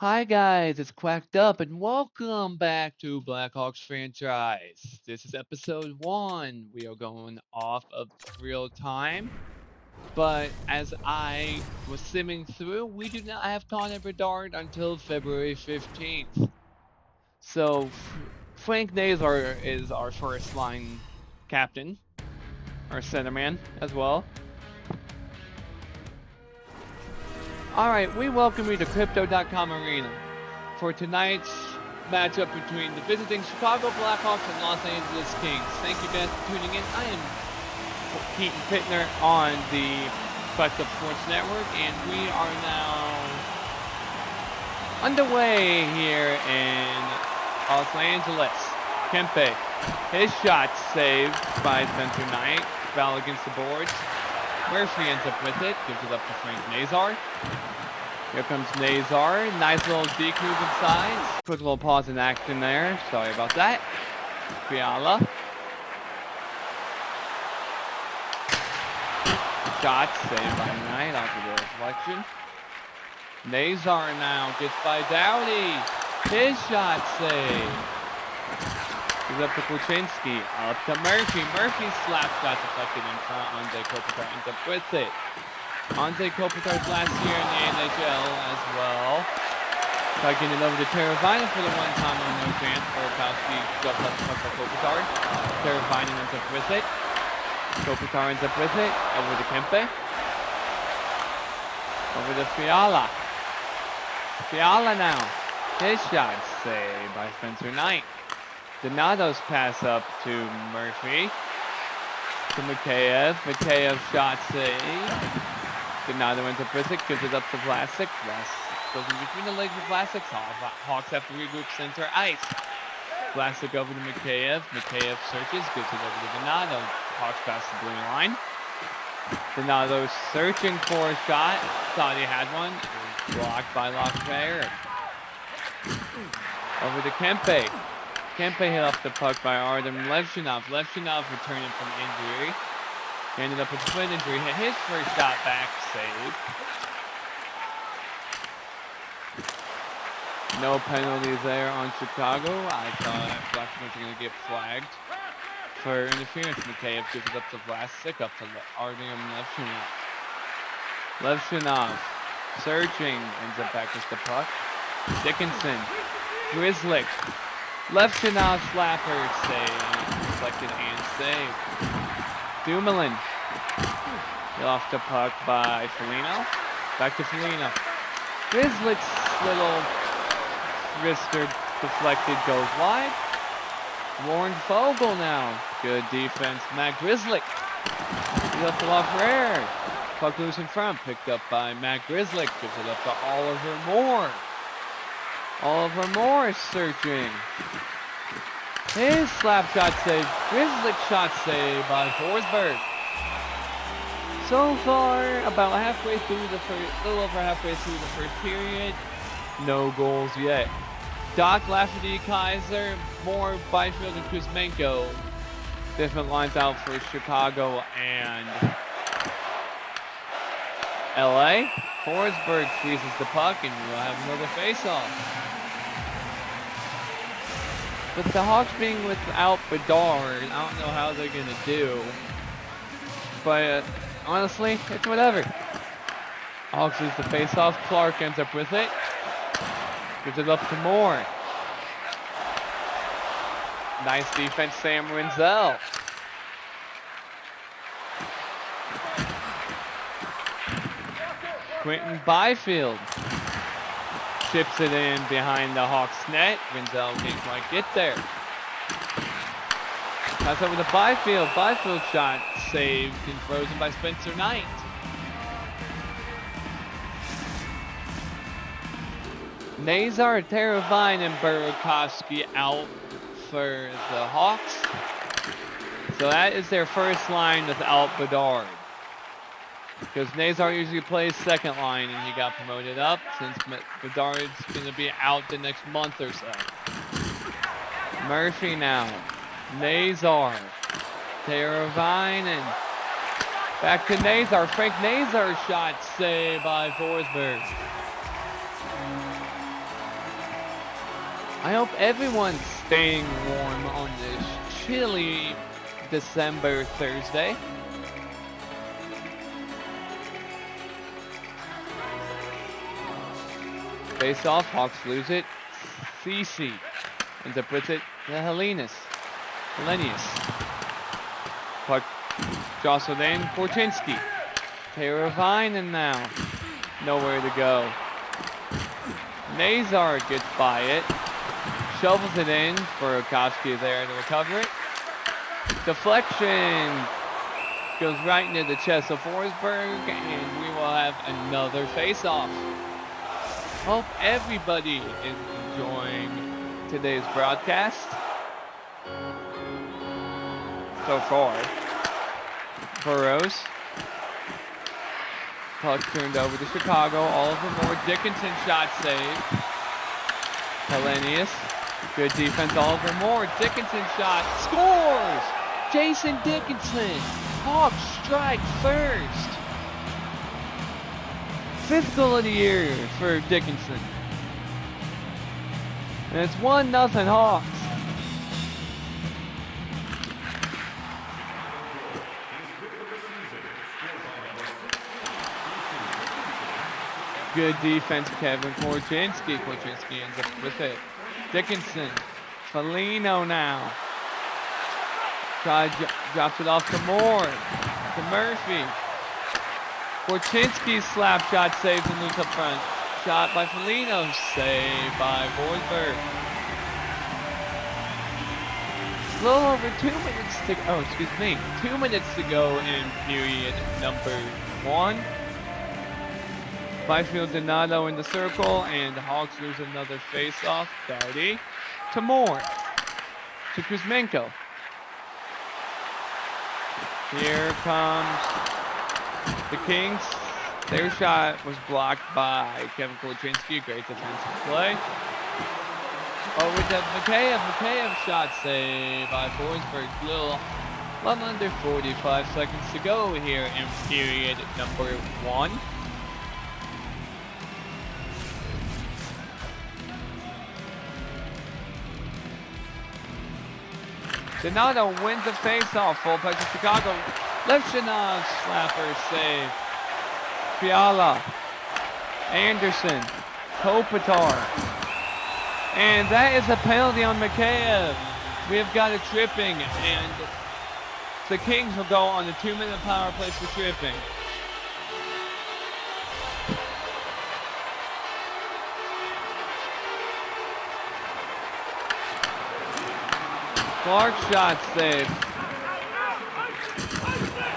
Hi guys, it's Quacked Up and welcome back to Blackhawks franchise. This is episode 1. We are going off of real time, but as I was simming through, we do not have Connor Bedard until February 15th. So Frank Nazar is our first line captain, our centerman as well. Alright, we welcome you to Crypto.com Arena for tonight's matchup between the visiting Chicago Blackhawks and Los Angeles Kings. Thank you guys for tuning in. I am Keaton Pittner on the Quest Up Sports Network, and we are now underway here in Los Angeles. Kempe, his shot saved by Spencer Knight, foul against the boards. Murphy ends up with it, gives it up to Frank Nazar. Here comes Nazar. Nice little deke move inside. Quick little pause in action there. Sorry about that. Fiala. Shot saved by Knight off of the reflection. Nazar now gets by Dowdy. His shot saved. He's up to Kuczynski. Up to Murphy. Murphy's slap shot deflected in front. Anze Kopitar ends up with it. Anze Kopitar's last year in the NHL as well. Tugging it over to Teravainen for the one-time on no chance. Volkowski just left the puck for Kopitar. Teravainen ends up with it. Kopitar ends up with it. Over to Kempe. Over to Fiala. Fiala now. His shot saved by Spencer Knight. Donato's pass up to Murphy. To Mikheyev. Mikheyev shot saved. Donato ends up with it, gives it up to Vlasic. Vlasic goes in between the legs of Vlasic. Hawks have to regroup center ice. Vlasic over to Mikheyev. Mikheyev searches, gives it over to Donato. Hawks pass the blue line. Donato searching for a shot. Thought he had one. It was blocked by Lafreniere. Over to Kempe. Kempe hit off the puck by Artem Levchinov. Levchinov returning from injury. He ended up with a foot injury. Hit his first shot back, saved. No penalties there on Chicago. I thought Blackhawks were going to get flagged for interference. Mikheyev gives it up to Vlasic, up to Artem Levchinov. Levchinov searching, ends up back with the puck. Dickinson, Grizzlick. Levchinov slapper save, deflected and saved. Dumoulin, get off the puck by Foligno. Back to Foligno. Grizzlick's little wrister deflected, goes wide. Warren Fogle now. Good defense. Matt Grizzlick. He's up to Lafreniere. Puck loose in front, picked up by Matt Grizzlick. Gives it up to Oliver Moore. Oliver Moore is searching. His slap shot save. Grizzlick shot save by Forsberg. So far, about halfway through the first, little over halfway through the first period, no goals yet. Doc, Lafferty, Kaiser, Moore, Byfield, and Kuzmenko. Different lines out for Chicago and LA. Forsberg freezes the puck, and we'll have another face-off. With the Hawks being without Bedard, I don't know how they're going to do. But honestly, it's whatever. Hawks lose the face-off. Clark ends up with it. Gives it up to Moore. Nice defense, Sam Rinzel. Quentin Byfield chips it in behind the Hawks net. Rinzel can't quite get there. Pass over to Byfield. Byfield shot saved and frozen by Spencer Knight. Nazar, Teravainen, and Burakovsky out for the Hawks. So that is their first line without Bedard. Because Nazar usually plays second line and he got promoted up since Bedard's going to be out the next month or so. Murphy now. Nazar. Teravainen. Back to Nazar. Frank Nazar shot saved by Forsberg. I hope everyone's staying warm on this chilly December Thursday. Face off, Hawks lose it. CC ends up with it to Hellenius. Puck jostled in, Korchinski. Teravainen now. Nowhere to go. Nazar gets by it. Shovels it in. Burakovsky there to recover it. Deflection goes right into the chest of Forsberg, and we will have another face-off. Hope everybody is enjoying today's broadcast so far. Burrows. Puck turned over to Chicago. Oliver Moore. Dickinson shot save. Hellenius. Good defense. Oliver Moore. Dickinson shot. Scores! Jason Dickinson. Hawks strike first. 5th goal of the year for Dickinson. And it's 1-0 Hawks. Good defense, Kevin Korchinski. Korchinski ends up with it. Dickinson. Foligno now. Drops it off to Moore. To Murphy. Korchinski's slap shot saves and loose up front. Shot by Foligno. Saved by Forsberg. A little over 2 minutes to go. Oh, excuse me. 2 minutes to go in period number 1. Byfield Donato in the circle, and the Hawks lose another face-off. Doughty to Moore. To Kuzmenko. Here comes the Kings. Their shot was blocked by Kevin Korchinski. Great defensive play. Over to Mikheyev. Mikheyev shot saved by Forsberg. Little under 45 seconds to go here in period number 1. Donato wins the face-off. Full play to Chicago. Levchinov slapper save. Fiala. Anderson. Kopitar. And that is a penalty on Mikheyev. We have got a tripping, and the Kings will go on the 2-minute power play for tripping. Clark shot save.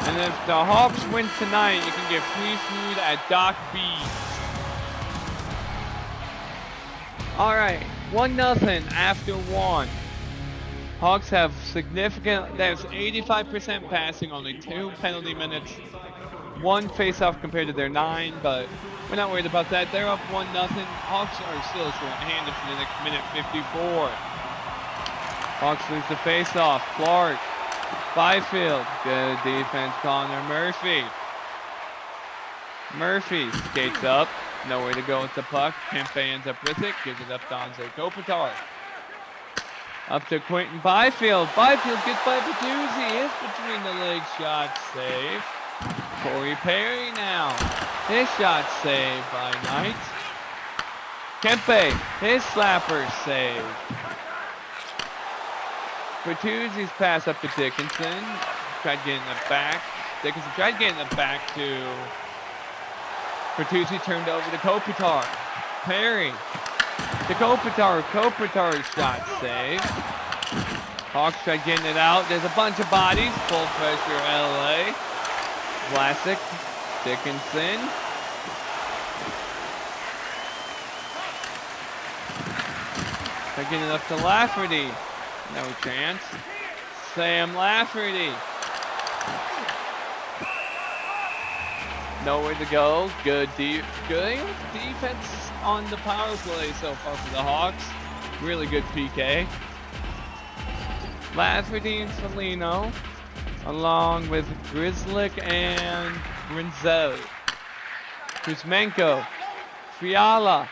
And if the Hawks win tonight, you can get free food at Doc B's. Alright, 1-0 after 1. Hawks have significant, that's 85% passing, only 2 penalty minutes, 1 face-off compared to their 9, but we're not worried about that. They're up 1-0. Hawks are still short-handed for the next minute 54. Hawks lose the face-off. Clark. Byfield. Good defense, Connor Murphy. Murphy skates up. Nowhere to go with the puck. Kempe ends up with it. Gives it up to Anze Kopitar. Up to Quentin Byfield. Byfield gets by Bertuzzi. His between the legs shot save. Corey Perry now. His shot saved by Knight. Kempe. His slapper saved. Bertuzzi's pass up to Dickinson. Tried getting it back. Dickinson tried getting it back to Bertuzzi. Turned over to Kopitar. Perry to Kopitar. Kopitar's shot saved. Hawks tried getting it out. There's a bunch of bodies. Full pressure LA. Vlasic. Dickinson. Tried getting it up to Lafferty. No chance. Sam Lafferty. Nowhere to go. Good defense on the power play so far for the Hawks. Really good PK. Lafferty and Foligno, along with Grzelcyk and Rinzo. Kuzmenko. Fiala.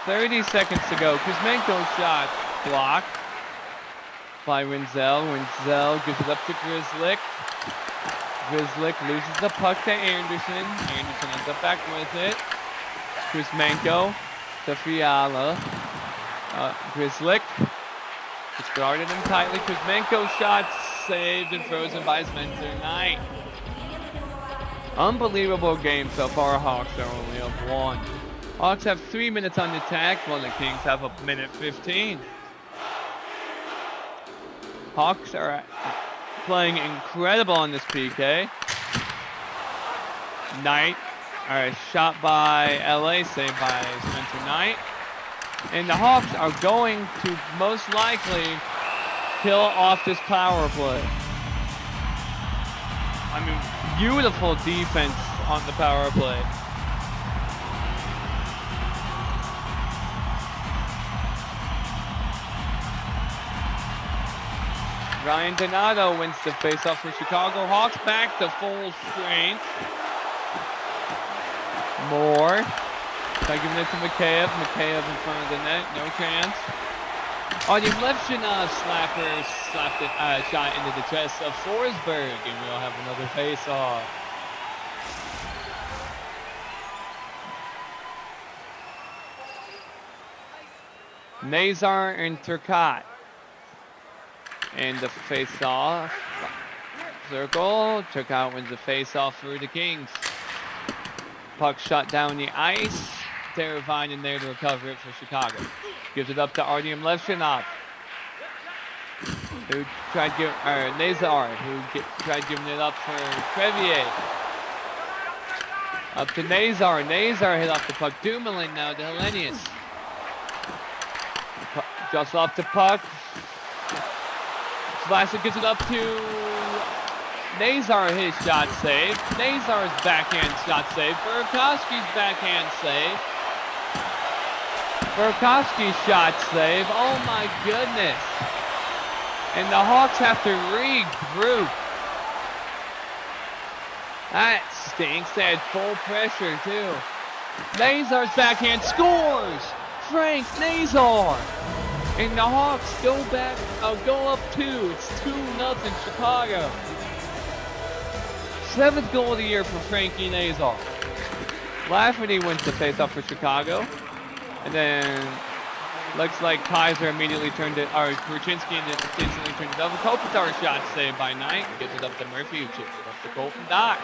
30 seconds to go. Kuzmenko shot blocked by Renzel. Renzel gives it up to Grizzlick. Grizzlick loses the puck to Anderson. Anderson ends up back with it. Kuzmenko to Fiala. Grizzlick just guarded him tightly. Kuzmenko shot saved and frozen by Spencer Knight. Unbelievable game so far. Hawks are only up 1. Hawks have 3 minutes on the attack, while the Kings have a minute 15. Hawks are playing incredible on this PK. Knight, shot by LA, saved by Spencer Knight. And the Hawks are going to most likely kill off this power play. I mean, beautiful defense on the power play. Ryan Donato wins the faceoff for Chicago. Hawks back to full strength. Moore. Try giving it to Mikheyev. Mikheyev in front of the net. No chance. Artem Levchinov slapped it, shot into the chest of Forsberg, and we'll have another faceoff. Nazar and Turcotte. And the face-off circle. Turcotte wins the face-off for the Kings. Puck shot down the ice. Terrifying in there to recover it for Chicago. Gives it up to Artem Levchinov, who tried to give, Nazar, who tried giving it up for Crevier. Up to Nazar. Nazar hit off the puck. Dumoulin now to Hellenius. Just off the puck. Vlasic gives it up to Nazar, his shot save. Nazar's backhand shot save. Burakovsky's backhand save. Burakovsky's shot save. Oh my goodness. And the Hawks have to regroup. That stinks. They had full pressure too. Nazar's backhand scores. Frank Nazar. And the Hawks go up 2. It's 2-0 Chicago. 7th goal of the year for Frankie Nazar. Lafferty wins the faceoff for Chicago. And then looks like Kaiser immediately turned it, or Kurchinski instantly turned it over. Kopitar shot saved by Knight. Gives it up to Murphy, who chips it up to Colton Dock.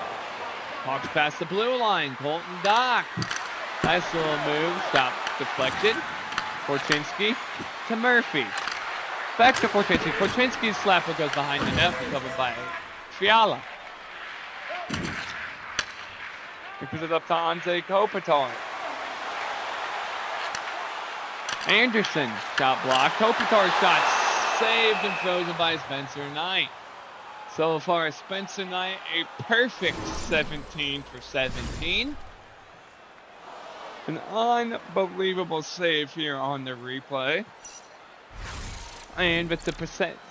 Hawks past the blue line. Colton Dock. Nice little move. Shot deflected. Korchinski to Murphy. Back to Korchinski. Korchinski's slapper goes behind the net, recovered by Fiala. He puts it up to Anze Kopitar. Anderson, shot blocked. Kopitar shot saved and frozen by Spencer Knight. So far, Spencer Knight, a perfect 17 for 17. An unbelievable save here on the replay. And with the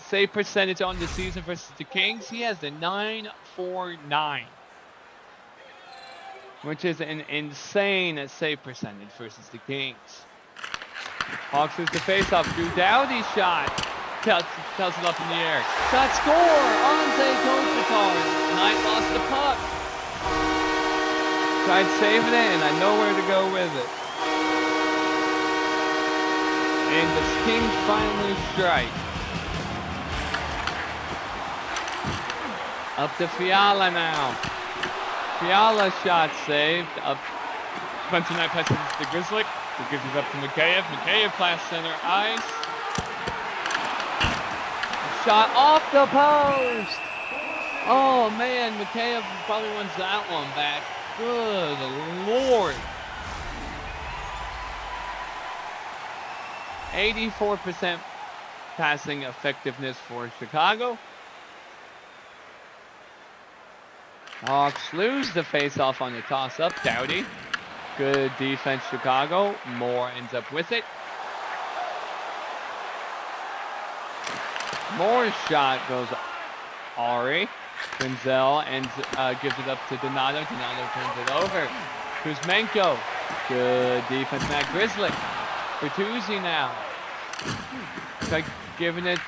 save percentage on the season versus the Kings, he has the 949. Which is an insane save percentage versus the Kings. Hawks lose the faceoff. Drew Doughty's shot. Tells it up in the air. Shot score! Anze Kopitar. Knight lost the puck. Tried saving it, and I know where to go with it. And the Kings finally strike. Up to Fiala now. Fiala shot saved. Up. Spencer Knight passes to Grizzlick, who gives it up to Mikheyev. Mikheyev class center ice. Shot off the post. Oh man, Mikheyev probably wins that one back. Good Lord. 84% passing effectiveness for Chicago. Hawks lose the faceoff on the toss-up. Doughty. Good defense, Chicago. Moore ends up with it. Moore's shot goes Ari. Renzel gives it up to Donato. Donato turns it over. Kuzmenko. Good defense, Matt Grizzlick. Bertuzzi now. Like giving it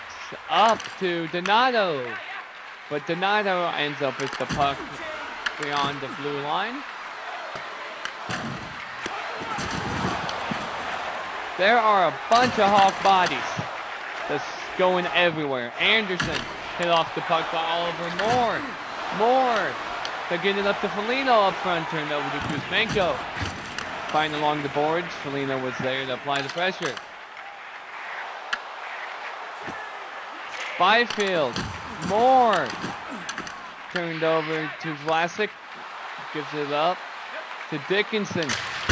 up to Donato. But Donato ends up with the puck beyond the blue line. There are a bunch of Hawk bodies just going everywhere. Anderson hit off the puck by Oliver Moore. They're getting it up to Foligno up front, turned over to Kuzmenko. Fighting along the boards. Foligno was there to apply the pressure. Byfield. Moore. Turned over to Vlasic. Gives it up to Dickinson.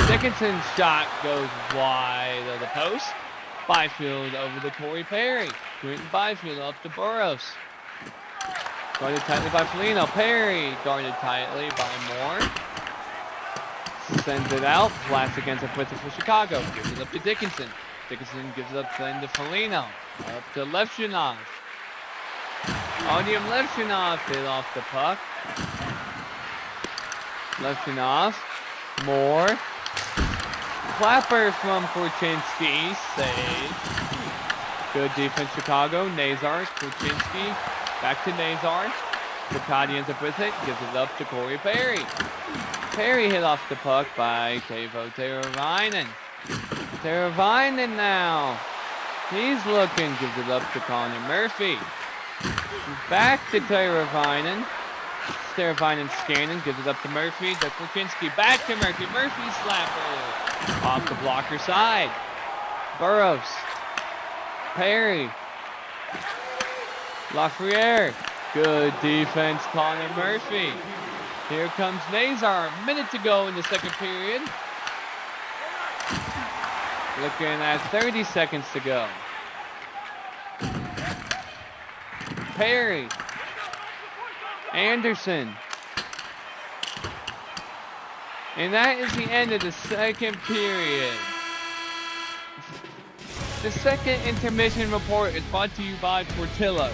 Dickinson's shot goes wide of the post. Byfield over to Corey Perry. Quentin Byfield up to Burroughs. Guarded tightly by Foligno. Perry guarded tightly by Moore. Sends it out. Vlasic ends up with it for Chicago. Gives it up to Dickinson. Dickinson gives it up then to Foligno. Up to Levchinov. Artyom Levchinov hit off the puck. Levchinov. Moore. Clapper from Korchinski. Save. Good defense, Chicago. Nazar. Korchinski. Back to Nazar. Ducati ends up with it. Gives it up to Corey Perry. Perry hit off the puck by Teuvo Teravainen. Teravainen now. He's looking. Gives it up to Connor Murphy. Back to Teravainen. Teravainen scanning. Gives it up to Murphy. To Korchinski. Back to Murphy. Murphy slapper. Off the blocker side. Burroughs. Perry. Lafreniere. Good defense, Connor Murphy. Here comes Nazar. A minute to go in the second period. Looking at 30 seconds to go. Perry. Anderson. And that is the end of the second period. The second intermission report is brought to you by Portillo's.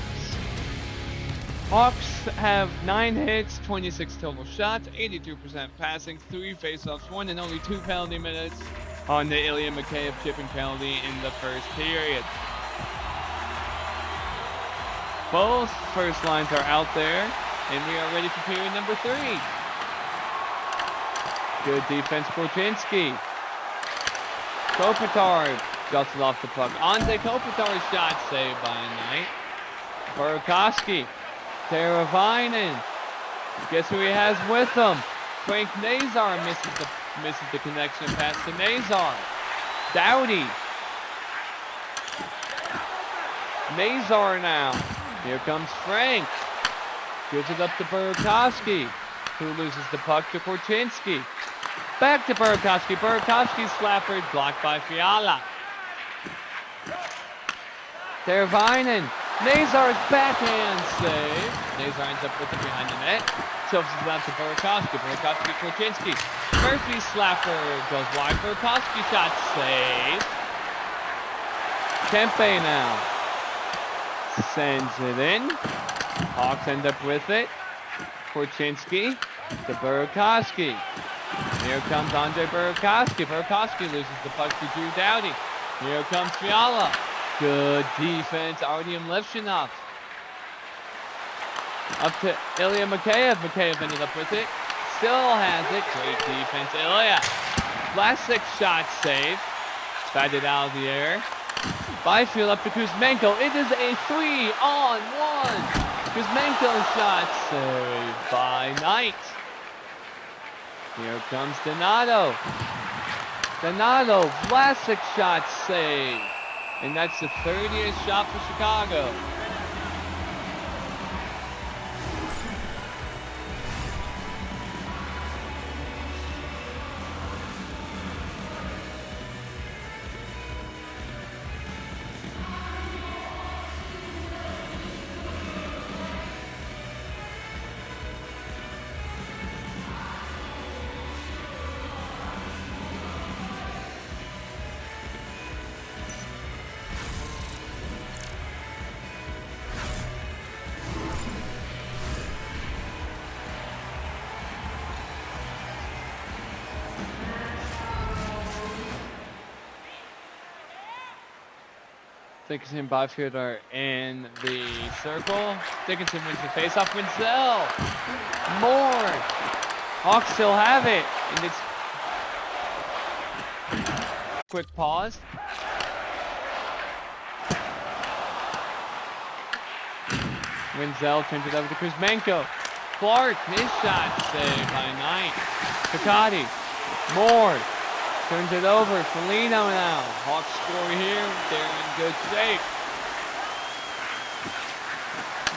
Hawks have 9 hits, 26 total shots, 82% passing, 3 faceoffs, 1 and only 2 penalty minutes on the Ilya Mikheyev chipping penalty in the first period. Both first lines are out there, and we are ready for period number 3. Good defense, Korchinski. Kopitar jostled off the puck. Ante Kopitar's shot saved by Knight. Burakovsky. Teravainen. Guess who he has with him? Frank Nazar misses the connection pass to Nazar. Doughty. Nazar now. Here comes Frank. Gives it up to Burakovsky, who loses the puck to Korchinski. Back to Burakovsky. Burakovsky slappered, blocked by Fiala. Teravainen. Nazar's backhand save. Nazar ends up with it behind the net. Shoves it out to Burakovsky. Burakovsky, Korchinski. Murphy slapper goes wide. Burakovsky shot save. Kempe now sends it in. Hawks end up with it. Korchinski to Burakovsky. Here comes Andre Burakovsky. Burakovsky loses the puck to Drew Doughty. Here comes Fiala. Good defense, Artyom Levchinov. Up to Ilya Mikheyev. Mikheyev ended up with it. Still has it. Great defense, Ilya. Vlasic shot save. Batted out of the air. Byfield up to Kuzmenko. It is a 3-on-1. Kuzmenko shot saved by Knight. Here comes Donato. Donato, Vlasic shot saved. And that's the 30th shot for Chicago. Dickinson, Byfielder in the circle. Dickinson wins the faceoff. Wenzel. More. Hawks still have it. And it's quick pause. Wenzel turns it over to Kuzmenko. Clark, his shot saved by Knight. Picotti. Moore. Turns it over. Foligno now. Hawks score here. They're in good shape.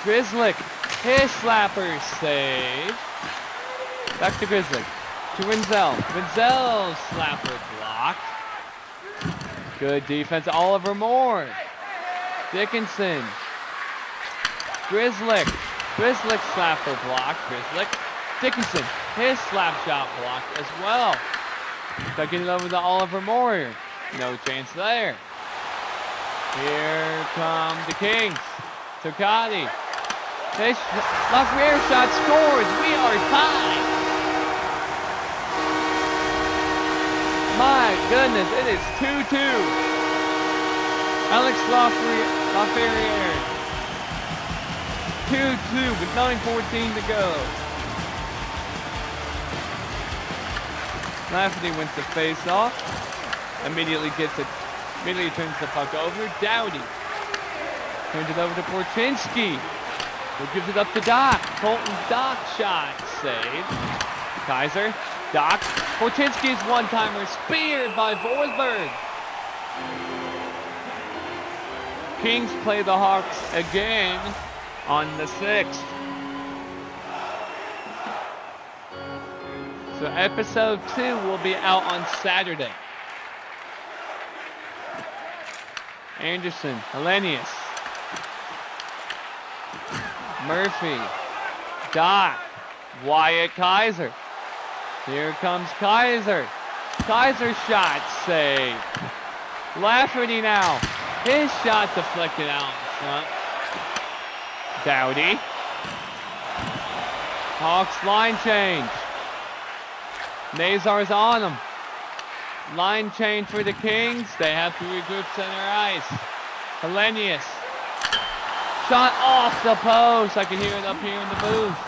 Grizzlick. His slapper save. Back to Grizzlick. To Wenzel. Wenzel slapper blocked. Good defense. Oliver Moore. Dickinson. Grizzlick. Grizzlick slapper blocked. Grizzlick. Dickinson. His slap shot blocked as well. Tucking it over to Oliver Moore. No chance there. Here come the Kings. Tocati. His Lafreniere shot scores. We are tied. My goodness, it is 2-2. Alex Lafreniere. 2-2 with 9:14 to go. Lafferty wins the face-off. Immediately turns the puck over. Dowdy turns it over to Porchinski. Who gives it up to Doc. Colton Doc shot saved. Kaiser. Doc. Porchinski's one-timer speared by Forsberg. Kings play the Hawks again on the 6th. So episode 2 will be out on Saturday. Anderson, Hellenius, Murphy, Doc, Wyatt Kaiser. Here comes Kaiser. Kaiser shot saved. Lafferty now. His shot deflected out in front. Dowdy. Hawks line change. Nazar's on him. Line change for the Kings. They have to regroup center ice. Hellenius. Shot off the post. I can hear it up here in the booth.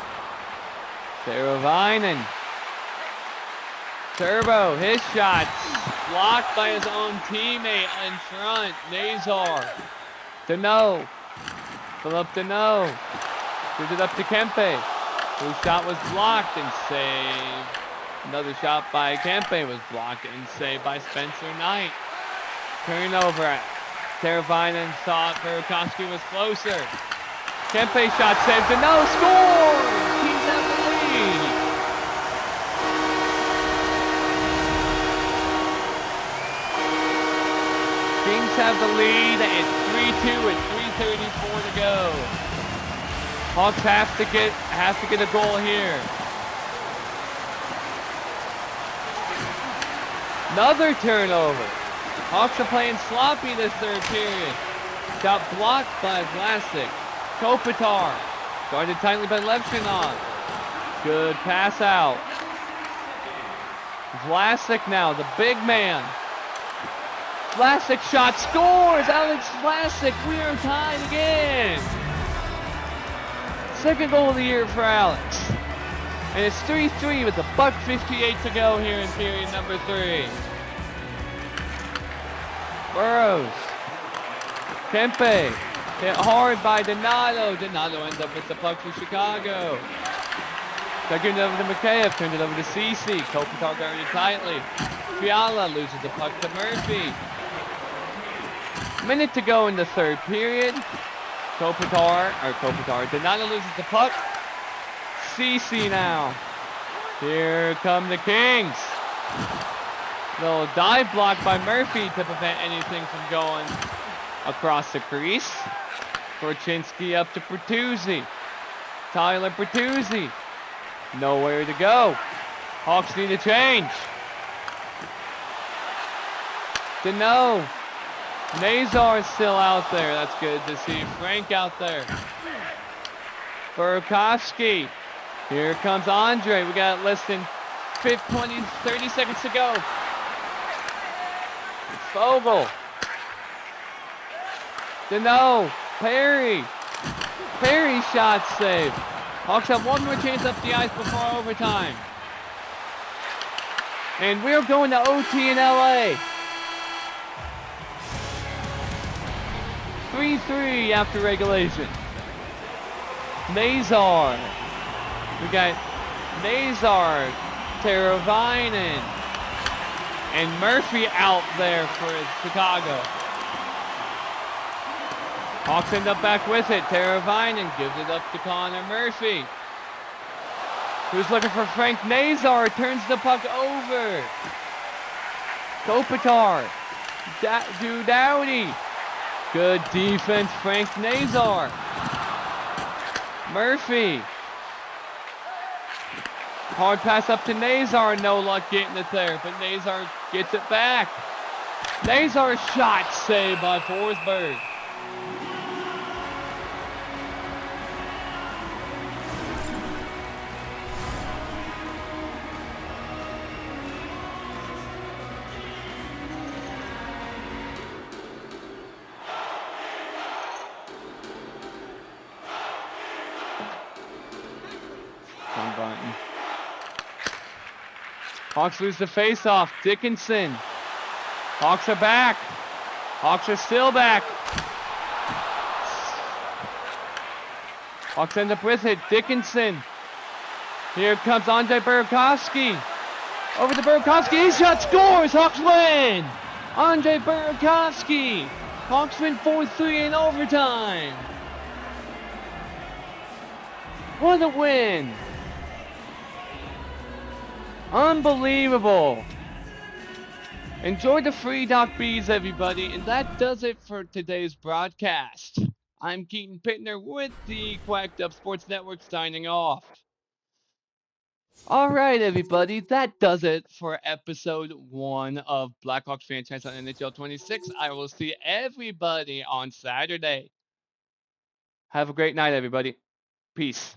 Teravainen. Turbo, his shots blocked by his own teammate in front. Nazar. Deneau. Philip Deneau. Gives it up to Kempe. Whose shot was blocked and saved. Another shot by Kempe was blocked and saved by Spencer Knight. Turnover. Teravainen thought Burakovsky was closer. Kempe shot saved. Deneau scores! He's at the lead. Kings have the lead at 3-2 with 3:34 to go. Hawks have to get a goal here. Another turnover. Hawks are playing sloppy this third period. Shot blocked by Vlasic. Kopitar. Guarded tightly by Levchinov. Good pass out. Vlasic now, the big man. Vlasic shot scores! Alex Vlasic, we are tied again. Second goal of the year for Alex. And it's 3-3 with $1:58 to go here in period number 3. Burrows. Kempe. Hit hard by Donato. Donato ends up with the puck for Chicago. Tucking it over to Mikheyev. Turned it over to Cece. Kopitar guarded tightly. Fiala loses the puck to Murphy. Minute to go in the third period. Donato loses the puck. Cece now. Here come the Kings. Little dive block by Murphy to prevent anything from going across the crease. Korchinski up to Bertuzzi. Tyler Bertuzzi. Nowhere to go. Hawks need a change. Deneau. Nazar is still out there. That's good to see. Frank out there. Burakovsky. Here comes Andre. We got less than 30 seconds to go. Fogle. No. Perry. Perry shot save. Hawks have one more chance up the ice before overtime. And we're going to OT in LA. 3-3 after regulation. Nazar. We got Nazar, Teravainen, and Murphy out there for Chicago. Hawks end up back with it. Teravainen gives it up to Connor Murphy, who's looking for Frank Nazar. Turns the puck over. Kopitar. Dowdy. Good defense, Frank Nazar. Murphy. Hard pass up to Nazar. No luck getting it there, but Nazar gets it back. Nazar shot saved by Forsberg. Button. Hawks lose the face-off. Dickinson. Hawks are back. Hawks are still back. Hawks end up with it. Dickinson. Here comes Andrei Burakovsky. Over to Burakovsky. He shot, scores. Hawks win. Andrei Burakovsky. Hawks win 4-3 in overtime. What a win. Unbelievable. Enjoy the free Doc Bees, everybody. And that does it for today's broadcast. I'm Keaton Pittner with the Quacked Up Sports Network signing off. All right, everybody. That does it for episode 1 of Blackhawks Franchise on NHL 26. I will see everybody on Saturday. Have a great night, everybody. Peace.